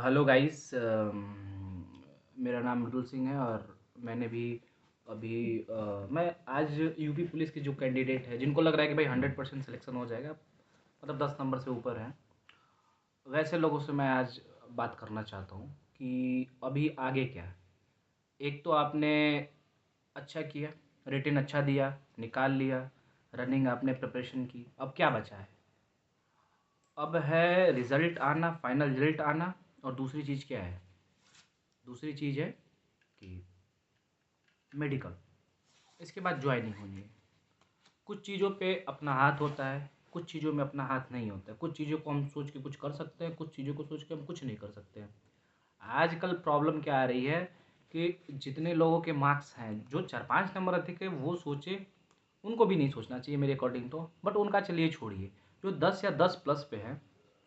Hello guys. मेरा नाम मृदुल सिंह है और मैंने भी अभी मैं आज यूपी पुलिस की जो कैंडिडेट है जिनको लग रहा है कि भाई 100% सिलेक्शन हो जाएगा, मतलब 10 नंबर से ऊपर है, वैसे लोगों से मैं आज बात करना चाहता हूँ कि अभी आगे क्या है। एक तो आपने अच्छा किया, रिटन अच्छा दिया, निकाल लिया, रनिंग आपने प्रिपरेशन की, अब क्या बचा है? अब है रिज़ल्ट आना, फाइनल रिज़ल्ट आना। और दूसरी चीज़ क्या है? दूसरी चीज़ है कि मेडिकल, इसके बाद ज्वाइनिंग होनी है। कुछ चीज़ों पे अपना हाथ होता है, कुछ चीज़ों में अपना हाथ नहीं होता है। कुछ चीज़ों को हम सोच के कुछ कर सकते हैं, कुछ चीज़ों को सोच के हम कुछ नहीं कर सकते हैं। आजकल प्रॉब्लम क्या आ रही है कि जितने लोगों के मार्क्स हैं, जो 4-5 नंबर अधिक है, वो सोचे, उनको भी नहीं सोचना चाहिए मेरे अकॉर्डिंग तो, बट उनका चलिए छोड़िए। जो 10 या 10 प्लस पे है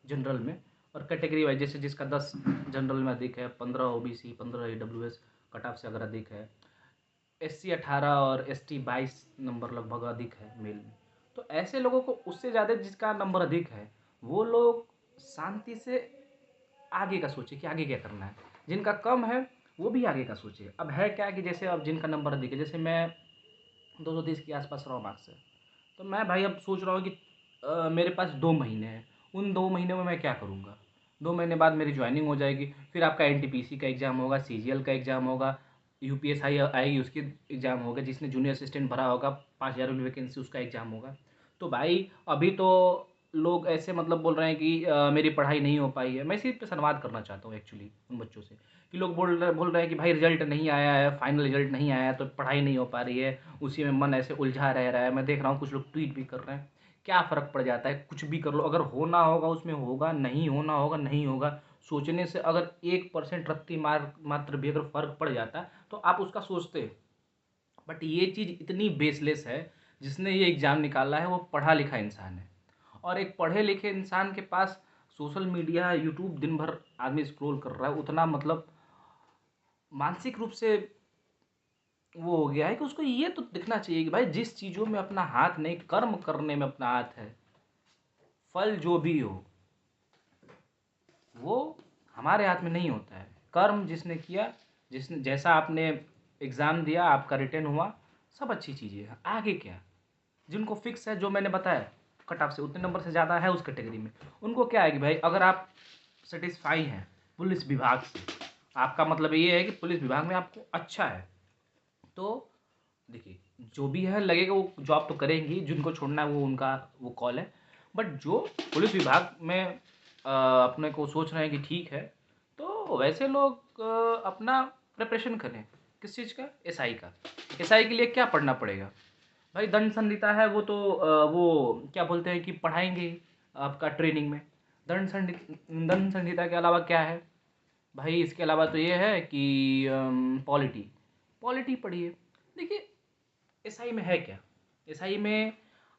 जनरल में, और कैटेगरी वाइज जैसे जिसका 10 जनरल में अधिक है, 15 ओबीसी, 15 ईडब्ल्यूएस कट ऑफ से अगर अधिक है, एससी 18 और एसटी 22 नंबर लगभग अधिक है मेल में, तो ऐसे लोगों को उससे ज़्यादा जिसका नंबर अधिक है, वो लोग शांति से आगे का सोचे कि आगे क्या करना है। जिनका कम है वो भी आगे का सोचे। अब है क्या कि जैसे अब जिनका नंबर अधिक है, जैसे मैं 230 के आसपास रहा मार्क्स से, तो मैं भाई अब सोच रहा हूँ कि मेरे पास 2 महीने हैं। उन 2 महीने में मैं क्या करूँगा? 2 महीने बाद मेरी ज्वाइनिंग हो जाएगी, फिर आपका एनटीपीसी का एग्ज़ाम होगा, सीजीएल का एग्ज़ाम होगा, यूपीएसआई आएगी उसकी एग्ज़ाम होगा, जिसने जूनियर असिस्टेंट भरा होगा 5,000 वाली वैकेंसी, उसका एग्ज़ाम होगा। तो भाई अभी तो लोग ऐसे मतलब बोल रहे हैं कि मेरी पढ़ाई नहीं हो पाई है। मैं इसी पे संवाद करना चाहता हूँ एक्चुअली उन बच्चों से, कि लोग बोल रहे हैं कि भाई रिजल्ट नहीं आया है, फाइनल रिजल्ट नहीं आया है, तो पढ़ाई नहीं हो पा रही है, उसी में मन ऐसे उलझा रह रहा है। मैं देख रहा हूँ कुछ लोग ट्वीट भी कर रहे हैं। क्या फ़र्क पड़ जाता है? कुछ भी कर लो, अगर होना होगा उसमें होगा, नहीं होना होगा नहीं होगा। सोचने से अगर 1% रत्ती मात्र भी अगर फ़र्क पड़ जाता तो आप उसका सोचते। बट ये चीज़ इतनी बेसलेस है, जिसने ये एग्ज़ाम निकाला है वो पढ़ा लिखा इंसान है, और एक पढ़े लिखे इंसान के पास सोशल मीडिया, यूट्यूब दिन भर आदमी स्क्रॉल कर रहा है, उतना मतलब मानसिक रूप से वो हो गया है कि उसको ये तो दिखना चाहिए कि भाई जिस चीज़ों में अपना हाथ नहीं, कर्म करने में अपना हाथ है, फल जो भी हो वो हमारे हाथ में नहीं होता है। कर्म जिसने किया, जिसने जैसा आपने एग्ज़ाम दिया, आपका रिटर्न हुआ, सब अच्छी चीज़ें हैं। आगे क्या? जिनको फिक्स है, जो मैंने बताया, कट ऑफ से उतने नंबर से ज़्यादा है उस कैटेगरी में, उनको क्या है कि भाई अगर आप सेटिस्फाई हैं पुलिस विभाग से, आपका मतलब ये है कि पुलिस विभाग में आपको अच्छा है, तो देखिए जो भी है लगेगा वो जॉब तो करेंगी। जिनको छोड़ना है वो उनका वो कॉल है। बट जो पुलिस विभाग में अपने को सोच रहे हैं कि ठीक है, तो वैसे लोग अपना प्रिपरेशन करें। किस चीज़ का? एसआई का। एसआई के लिए क्या पढ़ना पड़ेगा? भाई दंड संहिता है, वो तो वो क्या बोलते हैं कि पढ़ाएंगे ही आपका ट्रेनिंग में। दंड संहिता के अलावा क्या है भाई? इसके अलावा तो ये है कि पॉलिटी, पॉलिटी पढ़िए। देखिए एसआई में है क्या? एसआई में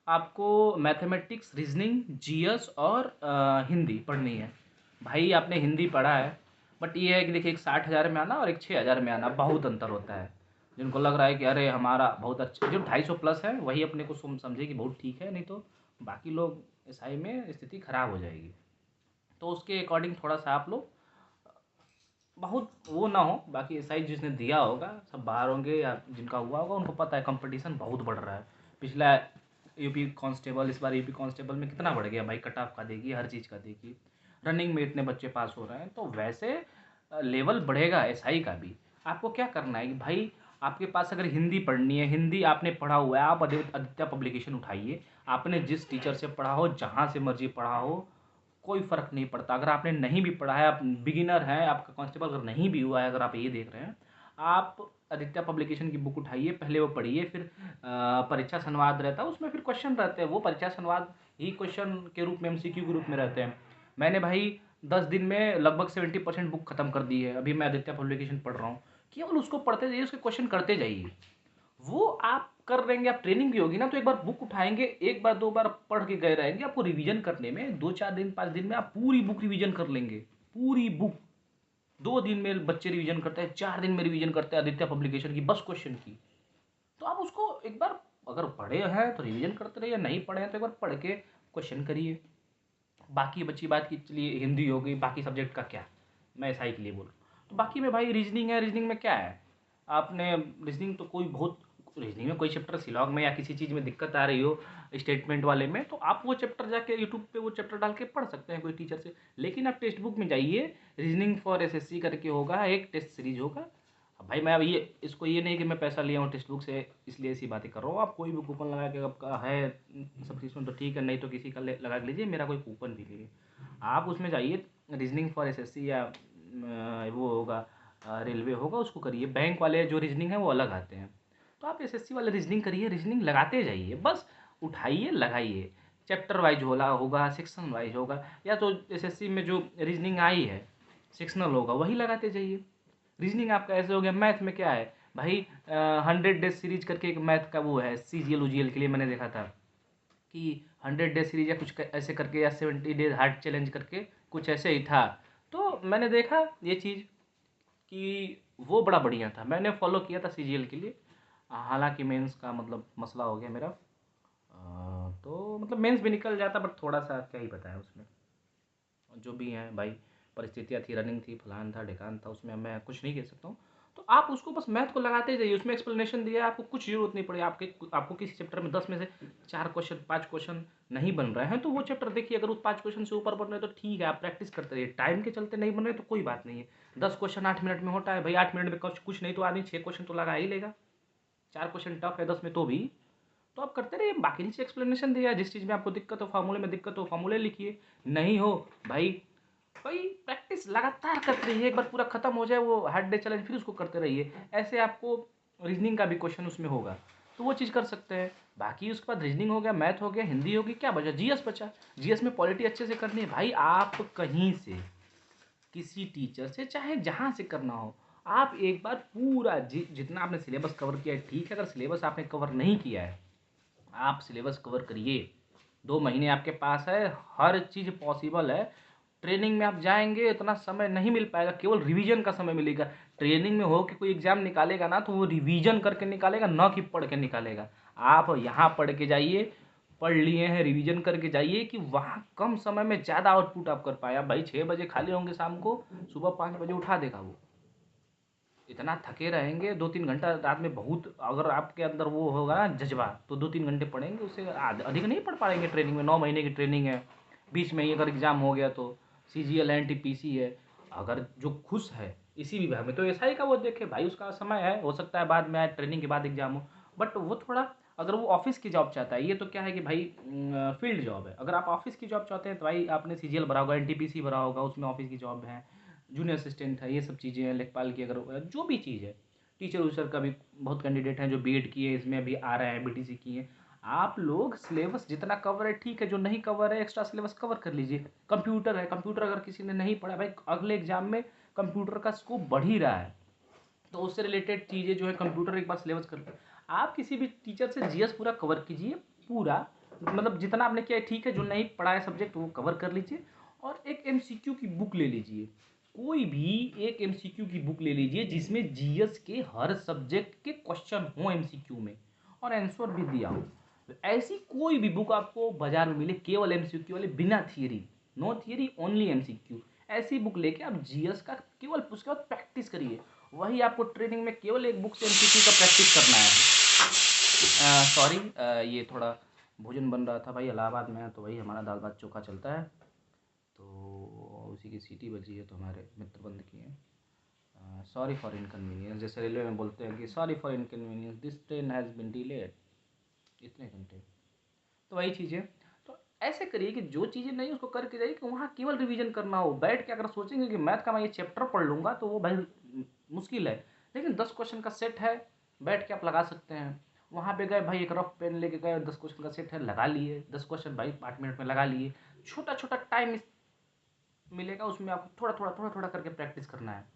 आपको मैथमेटिक्स, रीजनिंग, जीएस और हिंदी पढ़नी है। भाई आपने हिंदी पढ़ा है, बट ये है कि देखिए एक 60,000 में आना और एक 6,000 में आना, बहुत अंतर होता है। जिनको लग रहा है कि अरे हमारा बहुत अच्छा, जो 250 प्लस है वही अपने को समझे कि बहुत ठीक है, नहीं तो बाकी लोग एसआई में स्थिति खराब हो जाएगी। तो उसके अकॉर्डिंग थोड़ा सा आप लोग बहुत वो ना हो। बाकी एसआई जिसने दिया होगा सब बाहर होंगे, या जिनका हुआ होगा उनको पता है कंपटीशन बहुत बढ़ रहा है। पिछला यूपी कांस्टेबल, इस बार यूपी कांस्टेबल में कितना बढ़ गया भाई, कट ऑफ का देखिए, हर चीज़ का देखिए, रनिंग में इतने बच्चे पास हो रहे हैं, तो वैसे लेवल बढ़ेगा एसआई का भी। आपको क्या करना है कि भाई आपके पास अगर हिंदी पढ़नी है, हिंदी आपने पढ़ा हुआ है, आप आदित्य पब्लिकेशन उठाइए, आपने जिस टीचर से पढ़ा हो, जहाँ से मर्जी पढ़ा हो, कोई फ़र्क नहीं पड़ता। अगर आपने नहीं भी पढ़ा है, आप बिगिनर हैं, आपका कांस्टेबल अगर नहीं भी हुआ है, अगर आप ये देख रहे हैं, आप आदित्य पब्लिकेशन की बुक उठाइए, पहले वो पढ़िए, फिर परीक्षा संवाद रहता है, उसमें फिर क्वेश्चन रहते हैं, वो परीक्षा संवाद ही क्वेश्चन के रूप में, एमसीक्यू के रूप में रहते हैं। मैंने भाई 10 दिन में लगभग 70% बुक खत्म कर दी है। अभी मैं आदित्य पब्लिकेशन पढ़ रहा हूँ। केवल उसको पढ़ते जाइए, उसके क्वेश्चन करते जाइए, वो आप कर लेंगे। आप ट्रेनिंग भी होगी ना, तो एक बार बुक उठाएंगे, एक बार दो बार पढ़ के गए रहेंगे, आपको रिवीजन करने में 2-4 दिन 5 दिन में आप पूरी बुक रिवीजन कर लेंगे। पूरी बुक 2 दिन में बच्चे रिवीजन करते हैं, 4 दिन में रिवीजन करते हैं आदित्य पब्लिकेशन की बस क्वेश्चन की। तो आप उसको एक बार, अगर पढ़े हैं तो रिवीजन करते रहिए, नहीं पढ़े हैं तो एक बार पढ़ के क्वेश्चन करिए। बाकी बची बात की, चलिए हिंदी हो गई, बाकी सब्जेक्ट का क्या? मैं एसआई के लिए बोल रहा हूँ। तो बाकी में भाई रीजनिंग है, रीजनिंग में क्या है, आपने रीजनिंग तो कोई बहुत, रीजनिंग में कोई चैप्टर सिलॉग में या किसी चीज़ में दिक्कत आ रही हो स्टेटमेंट वाले में, तो आप वो चैप्टर जाके यूट्यूब पे वो चैप्टर डाल के पढ़ सकते हैं कोई टीचर से। लेकिन आप टेक्स्ट बुक में जाइए, रीजनिंग फॉर एसएससी करके होगा, एक टेस्ट सीरीज होगा। अब भाई मैं अब ये इसको ये नहीं कि मैं पैसा लिया हूँ टेक्स्ट बुक से इसलिए ऐसी बातें कर रहा हूँ। आप कोई भी कूपन लगा के आपका है सब्सक्रिप्शन तो ठीक है, नहीं तो किसी का लगा के लीजिए, मेरा कोई कूपन भी नहीं है। आप उसमें जाइए, रीजनिंग फॉर एसएससी या वो होगा रेलवे होगा, उसको करिए। बैंक वाले जो रीजनिंग है वो अलग आते हैं। तो आप एसएससी वाले रीजनिंग करिए, रीजनिंग लगाते जाइए, बस उठाइए लगाइए। चैप्टर वाइज होला होगा, सेक्शन वाइज होगा, या तो एसएससी में जो रीजनिंग आई है सेक्शनल होगा वही लगाते जाइए। रीजनिंग आपका ऐसे हो गया। मैथ में क्या है भाई, 100 डेज सीरीज करके एक मैथ का वो है, सीजीएल उजीएल के लिए मैंने देखा था कि 100 डेज सीरीज या कुछ ऐसे करके, या 70 डेज हार्ड चैलेंज करके कुछ ऐसे ही था। तो मैंने देखा ये चीज़ कि वो बड़ा बढ़िया था, मैंने फॉलो किया था सीजीएल के लिए। हालांकि मेंस का मतलब मसला हो गया मेरा, तो मतलब मेंस भी निकल जाता, बट थोड़ा सा क्या ही बताया उसमें, जो भी हैं भाई, परिस्थितियाँ थी, रनिंग थी, फलान था ढिकान था, उसमें मैं कुछ नहीं कह सकता हूँ। तो आप उसको बस मैथ को लगाते जाइए, उसमें एक्सप्लेनेशन दिया है, आपको कुछ ज़रूरत नहीं पड़ी। आपको किसी चैप्टर में 10 में से 4 क्वेश्चन 5 क्वेश्चन नहीं बन रहे हैं तो वो चैप्टर देखिए, अगर उस 5 क्वेश्चन से ऊपर बन रहे हैं तो ठीक है, आप प्रैक्टिस करते रहिए। टाइम के चलते नहीं बन रहे तो कोई बात नहीं है, 10 क्वेश्चन 8 मिनट में होता है भाई, 8 मिनट में कुछ नहीं तो आदमी 6 क्वेश्चन तो लगा ही लेगा। 4 क्वेश्चन टफ है 10 में तो भी, तो आप करते रहिए। बाकी नीचे एक्सप्लेनेशन दिया है, जिस चीज़ में आपको दिक्कत हो, फार्मूले में दिक्कत हो फार्मूले लिखिए, नहीं हो भाई भाई प्रैक्टिस लगातार करते रहिए। एक बार पूरा खत्म हो जाए वो हार्ड डे चैलेंज, फिर उसको करते रहिए। ऐसे आपको रीजनिंग का भी क्वेश्चन उसमें होगा तो वो चीज़ कर सकते हैं। बाकी उसके बाद रीजनिंग हो गया, मैथ हो गया, हिंदी होगी, क्या बचा, जीएस बचा। जीएस में पॉलिटी अच्छे से करनी है भाई। आप कहीं से किसी टीचर से चाहे जहाँ से करना हो, आप एक बार पूरा जितना आपने सिलेबस कवर किया है ठीक है, अगर सिलेबस आपने कवर नहीं किया है आप सिलेबस कवर करिए। 2 महीने आपके पास है, हर चीज़ पॉसिबल है। ट्रेनिंग में आप जाएंगे इतना समय नहीं मिल पाएगा, केवल रिवीजन का समय मिलेगा। ट्रेनिंग में हो कि कोई एग्जाम निकालेगा ना तो वो रिवीजन करके निकालेगा, ना कि पढ़ के निकालेगा। आप यहाँ पढ़ के जाइए, पढ़ लिए हैं रिवीजन करके जाइए कि वहाँ कम समय में ज़्यादा आउटपुट आप कर पाए। आप भाई 6 बजे खाली होंगे शाम को, सुबह 5 बजे उठा देगा वो। इतना थके रहेंगे 2-3 घंटा रात में, बहुत अगर आपके अंदर वो होगा ना जज्बा, तो 2-3 घंटे पढ़ेंगे, उससे अधिक नहीं पढ़ पाएंगे। ट्रेनिंग में 9 महीने की ट्रेनिंग है, बीच में ही अगर एग्ज़ाम हो गया तो सीजीएल एनटीपीसी है। अगर जो खुश है इसी विभाग में तो एसआई का वो देखे भाई, उसका समय है, हो सकता है बाद में आए, ट्रेनिंग के बाद एग्जाम हो। बट वो थोड़ा, अगर वो ऑफिस की जॉब चाहता है, ये तो क्या है कि भाई फील्ड जॉब है। अगर आप ऑफिस की जॉब चाहते हैं तो भाई आपने सीजीएल भरा होगा, एनटीपीसी भरा होगा, उसमें ऑफिस की जॉब है, जूनियर असिस्टेंट है, ये सब चीज़ें हैं, लेखपाल की अगर जो भी चीज़ है, टीचर उचर का भी बहुत कैंडिडेट हैं जो बीएड किए, इसमें अभी आ रहे हैं, बीटीसी किए। आप लोग सिलेबस जितना कवर है ठीक है, जो नहीं कवर है एक्स्ट्रा सिलेबस कवर कर लीजिए। कंप्यूटर है, कंप्यूटर अगर किसी ने नहीं पढ़ा भाई, अगले एग्जाम में कंप्यूटर का स्कोप बढ़ ही रहा है, तो उससे रिलेटेड चीज़ें जो है कंप्यूटर एक बार सिलेबस कर लो। आप किसी भी टीचर से जीएस पूरा कवर कीजिए, पूरा मतलब जितना आपने किया है ठीक है, जो नहीं पढ़ा है सब्जेक्ट वो कवर कर लीजिए। और एक एमसीक्यू की बुक ले लीजिए, कोई भी एक एमसीक्यू की बुक ले लीजिए जिसमें जीएस के हर सब्जेक्ट के क्वेश्चन हो एमसीक्यू में और आंसर भी दिया हो। ऐसी कोई भी बुक आपको बाजार में मिले केवल एमसीक्यू वाले, बिना theory, no theory only MCQ, ऐसी बुक लेके आप जीएस का केवल उसके बाद प्रैक्टिस करिए। वही आपको ट्रेनिंग में केवल एक बुक से एमसीक्यू का प्रैक्टिस करना है। सॉरी, ये थोड़ा भोजन बन रहा था भाई, इलाहाबाद में है तो वही हमारा दाल भात चोखा चलता है, तो उसी की सीटी बजी है तो हमारे मित्र बंद किए हैं। सॉरी फॉर इनकन्वीनियंस, जैसे रेलवे में बोलते हैं कि sorry for inconvenience, this train has been delayed, इतने घंटे। तो वही चीज़ है। तो ऐसे करिए कि जो चीज़ें नहीं उसको करके जाइए, कि वहाँ केवल रिवीजन करना हो। बैठ के अगर सोचेंगे कि मैथ का मैं ये चैप्टर पढ़ लूँगा तो वो भाई मुश्किल है। लेकिन 10 क्वेश्चन का सेट है, बैठ के आप लगा सकते हैं। वहाँ पे गए भाई, एक रफ पेन लेके गए, 10 क्वेश्चन का सेट है, लगा लिए 10 क्वेश्चन भाई, 8 मिनट में लगा लिए। छोटा छोटा टाइम मिलेगा, उसमें आपको थोड़ा थोड़ा करके प्रैक्टिस करना है।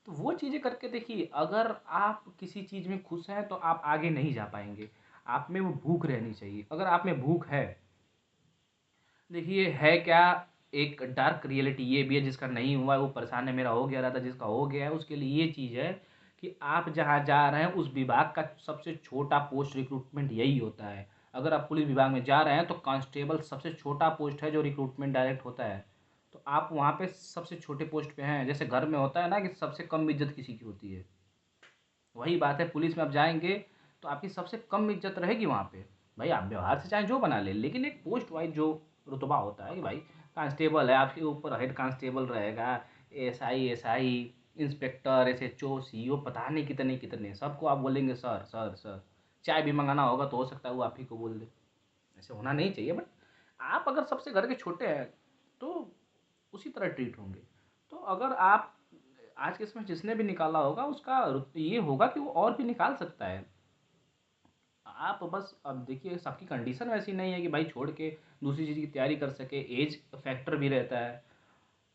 तो वो चीज़ें करके देखिए, अगर आप किसी चीज़ में खुश हैं तो आप आगे नहीं जा पाएंगे। आप में वो भूख रहनी चाहिए। अगर आप में भूख है, देखिए है क्या, एक डार्क रियलिटी ये भी है, जिसका नहीं हुआ है वो परेशान है, मेरा हो गया रहा था, जिसका हो गया है उसके लिए ये चीज़ है कि आप जहाँ जा रहे हैं उस विभाग का सबसे छोटा पोस्ट रिक्रूटमेंट यही होता है। अगर आप पुलिस विभाग में जा रहे हैं तो कांस्टेबल सबसे छोटा पोस्ट है जो रिक्रूटमेंट डायरेक्ट होता है। तो आप वहाँ पे सबसे छोटे पोस्ट पे हैं। जैसे घर में होता है ना कि सबसे कम इज्जत किसी की होती है, वही बात है पुलिस में आप जाएंगे तो आपकी सबसे कम इज्जत रहेगी वहाँ पे। भाई आप व्यवहार से चाहे जो बना ले, लेकिन एक पोस्ट वाइज जो रुतबा होता है कि भाई कांस्टेबल है, आपके ऊपर हेड कांस्टेबल रहेगा, एसआई, इंस्पेक्टर, एसएचओ, सीईओ, पता नहीं कितने कितने, सबको आप बोलेंगे सर सर सर। चाय भी मंगाना होगा तो हो सकता है वो आप ही को बोल दे। ऐसे होना नहीं चाहिए, बट आप अगर सबसे घर के छोटे हैं तो उसी तरह ट्रीट होंगे। तो अगर आप आज के समय जिसने भी निकाला होगा उसका ये होगा कि वो और भी निकाल सकता है। आप बस अब देखिए सबकी कंडीशन वैसी नहीं है कि भाई छोड़ के दूसरी चीज़ की तैयारी कर सके, एज फैक्टर भी रहता है।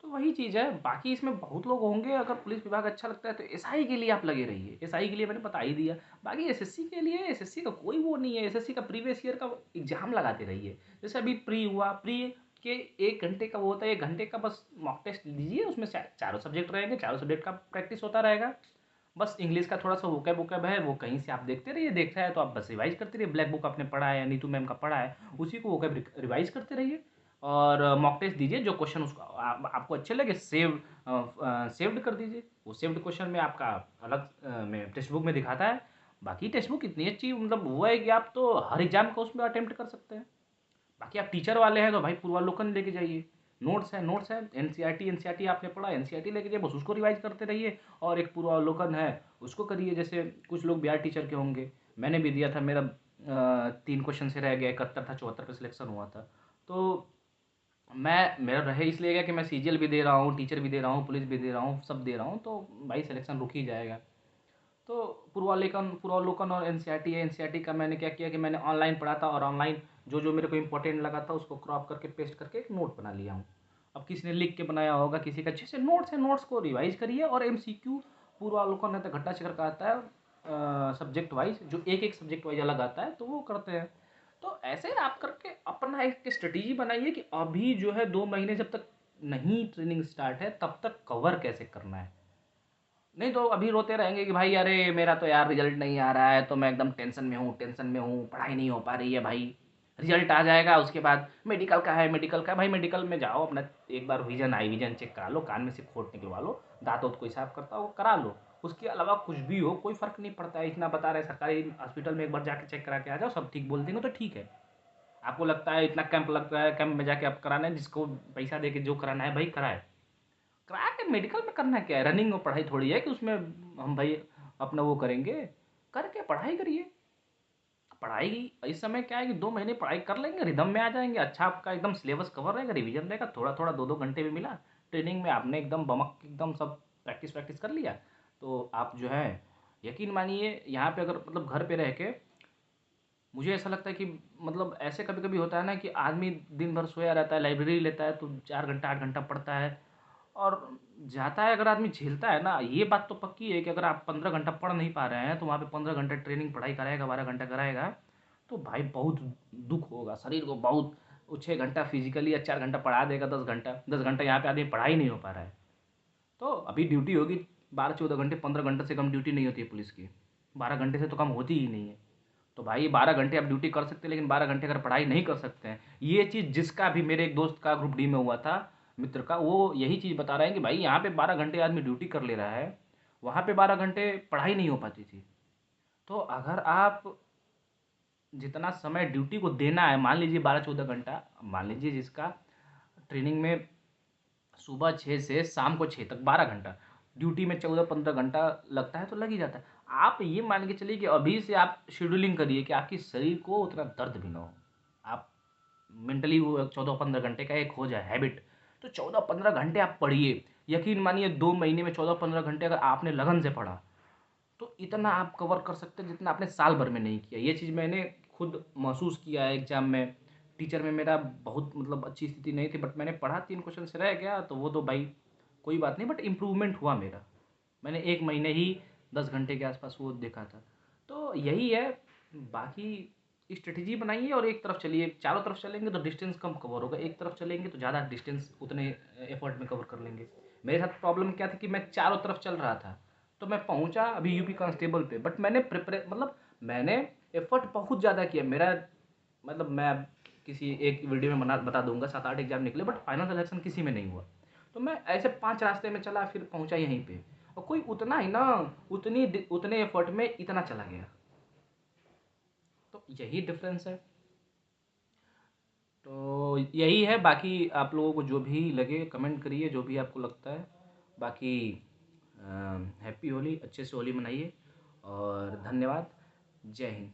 तो वही चीज़ है, बाकी इसमें बहुत लोग होंगे। अगर पुलिस विभाग अच्छा लगता है तो एसआई के लिए आप लगे रहिए, एसआई के लिए मैंने बता ही दिया। बाकी एसएससी के लिए, एसएससी का कोई वो नहीं है, एसएससी का प्रीवियस ईयर का एग्जाम लगाते रहिए। जैसे अभी प्री हुआ, प्री के 1 घंटे का वो होता है, 1 घंटे का बस मॉक टेस्ट दीजिए, उसमें चारों सब्जेक्ट रहेंगे, चारों सब्जेक्ट का प्रैक्टिस होता रहेगा। बस इंग्लिश का थोड़ा सा वोकैब वोकैब है, वो कहीं से आप देखते रहिए, देखता है तो आप बस रिवाइज करते रहिए, ब्लैक बुक आपने पढ़ा है या नीतू मैम का पढ़ा है उसी को वोकैब रिवाइज करते रहिए। और मॉक टेस्ट दीजिए, जो क्वेश्चन उसको आपको अच्छे लगे सेव्ड कर दीजिए। वो सेव्ड क्वेश्चन में आपका अलग में टेक्स्ट बुक में दिखाता है। बाकी टेक्स्ट बुक इतनी अच्छी, मतलब वो है कि आप तो हर एग्जाम का उसमें अटेम्प्ट कर सकते हैं। बाकी आप टीचर वाले हैं तो भाई पूर्वावलोकन लेके जाइए, नोट्स है, एनसीईआरटी आपने पढ़ा, एनसीईआरटी लेके जाइए, बस उसको रिवाइज करते रहिए। और एक पूर्वावलोकन है उसको करिए। जैसे कुछ लोग बिहार टीचर के होंगे, मैंने भी दिया था, मेरा 3 क्वेश्चन से रह गया, 71 था, 74 पे सिलेक्शन हुआ था। तो मेरा रहे इसलिए गया कि मैं सीजीएल भी दे रहा हूँ, टीचर भी दे रहा हूँ, पुलिस भी दे रहा हूँ, सब दे रहा हूँ, तो भाई सिलेक्शन रुक ही जाएगा। तो पूर्वावलोकन और एनसीईआरटी है। एनसीईआरटी का मैंने क्या किया कि मैंने ऑनलाइन पढ़ा था, और ऑनलाइन जो जो मेरे को इंपॉर्टेंट लगा था उसको क्रॉप करके पेस्ट करके एक नोट बना लिया हूँ। अब किसी ने लिख के बनाया होगा, किसी का अच्छे से नोट्स है, नोट्स को रिवाइज करिए। और एमसीक्यू पूर्वावलोकन है तो घट्टा चक्कर का आता है सब्जेक्ट वाइज, जो एक एक सब्जेक्ट वाइज अलग आता है, तो वो करते हैं। तो ऐसे आप करके अपना एक स्ट्रेटेजी बनाइए कि अभी जो है 2 महीने जब तक नहीं ट्रेनिंग स्टार्ट है तब तक कवर कैसे करना है। नहीं तो अभी रोते रहेंगे कि भाई अरे मेरा तो यार रिजल्ट नहीं आ रहा है, तो मैं एकदम टेंशन में हूँ, पढ़ाई नहीं हो पा रही है भाई। रिजल्ट आ जाएगा उसके बाद मेडिकल का है भाई, मेडिकल में जाओ अपना एक बार विजन आई विजन चेक करा लो, कान में से खोट निकलवा लो, दांत वाँत कोई साफ करता हो करा लो। उसके अलावा कुछ भी हो कोई फ़र्क नहीं पड़ता है। इतना बता रहे हैं सरकारी हॉस्पिटल में एक बार जाके चेक करा के आ जाओ, सब ठीक बोल देंगे तो ठीक है। आपको लगता है इतना कैंप लग रहा है, कैंप में जाके आप कराना है, जिसको पैसा दे के जो कराना है भाई कराए। करा के मेडिकल में करना क्या है, रनिंग और पढ़ाई थोड़ी है कि उसमें हम भाई अपना वो करेंगे। करके पढ़ाई करिए। पढ़ाई इस समय क्या है कि 2 महीने पढ़ाई कर लेंगे, रिदम में आ जाएंगे, अच्छा आपका एकदम सिलेबस कवर रहेगा, रिवीजन रहेगा, थोड़ा थोड़ा 2-2 घंटे भी मिला ट्रेनिंग में, आपने एकदम बमक एकदम सब प्रैक्टिस प्रैक्टिस कर लिया। तो आप जो है यकीन मानिए यहाँ पे अगर मतलब घर पे रह के, मुझे ऐसा लगता है कि मतलब ऐसे कभी कभी होता है ना कि आदमी दिन भर सोया रहता है, लाइब्रेरी लेता है तो 4 घंटा 8 घंटा पढ़ता है और जाता है। अगर आदमी झेलता है ना, ये बात तो पक्की है कि अगर आप 15 घंटा पढ़ नहीं पा रहे हैं तो वहाँ पे 15 घंटा ट्रेनिंग पढ़ाई कराएगा, 12 घंटा कराएगा, तो भाई बहुत दुख होगा शरीर को बहुत। वो 6 घंटा फिजिकली या 4 घंटा पढ़ा देगा, 10 घंटा, 10 घंटा यहाँ पे आदमी पढ़ाई नहीं हो पा रहा है। तो अभी ड्यूटी होगी 12-14 घंटे, 15 घंटे से कम ड्यूटी नहीं होती है पुलिस की, 12 घंटे से तो कम होती ही नहीं है। तो भाई 12 घंटे आप ड्यूटी कर सकते हैं, लेकिन 12 घंटे अगर पढ़ाई नहीं कर सकते हैं, ये चीज़ जिसका भी मेरे एक दोस्त का ग्रुप डी में हुआ था, मित्र का, वो यही चीज़ बता रहे हैं कि भाई यहाँ पे 12 घंटे आदमी ड्यूटी कर ले रहा है, वहाँ पे 12 घंटे पढ़ाई नहीं हो पाती थी। तो अगर आप जितना समय ड्यूटी को देना है, मान लीजिए 12-14 घंटा, मान लीजिए जिसका ट्रेनिंग में सुबह 6 से शाम को 6 तक 12 घंटा, ड्यूटी में 14-15 घंटा लगता है तो लग ही जाता है। आप ये मान के चलिए कि अभी से आप शेड्यूलिंग करिए कि आपकी शरीर को उतना दर्द भी ना हो, आप मेंटली वो 14-15 घंटे का एक हो जाए हैबिट। तो 14-15 घंटे आप पढ़िए, यकीन मानिए 2 महीने में 14-15 घंटे अगर आपने लगन से पढ़ा तो इतना आप कवर कर सकते हैं जितना आपने साल भर में नहीं किया। ये चीज़ मैंने खुद महसूस किया है एग्जाम में। टीचर में मेरा बहुत मतलब अच्छी स्थिति नहीं थी, बट मैंने पढ़ा, 3 क्वेश्चन से रह गया तो वो तो भाई कोई बात नहीं, बट इम्प्रूवमेंट हुआ मेरा। मैंने 1 महीने ही 10 घंटे के आसपास वो देखा था। तो यही है। बाकी स्ट्रेटेजी बनाइए और एक तरफ चलिए, चारों तरफ चलेंगे तो डिस्टेंस कम कवर होगा, एक तरफ चलेंगे तो ज़्यादा डिस्टेंस उतने एफर्ट में कवर कर लेंगे। मेरे साथ प्रॉब्लम क्या थी कि मैं चारों तरफ चल रहा था, तो मैं पहुंचा अभी यूपी कांस्टेबल पे, बट मैंने प्रिपरे मतलब मैंने एफर्ट बहुत ज़्यादा किया। मेरा मतलब मैं किसी एक वीडियो में बता दूंगा, 7-8 एग्जाम निकले बट फाइनल सिलेक्शन किसी में नहीं हुआ। तो मैं ऐसे 5 रास्ते में चला, फिर पहुंचा यहीं पे, और कोई उतना ही ना, उतने एफर्ट में इतना चला गया। तो यही डिफरेंस है। तो यही है, बाकी आप लोगों को जो भी लगे कमेंट करिए, जो भी आपको लगता है। बाकी हैप्पी होली, अच्छे से होली मनाइए, और धन्यवाद। जय हिंद।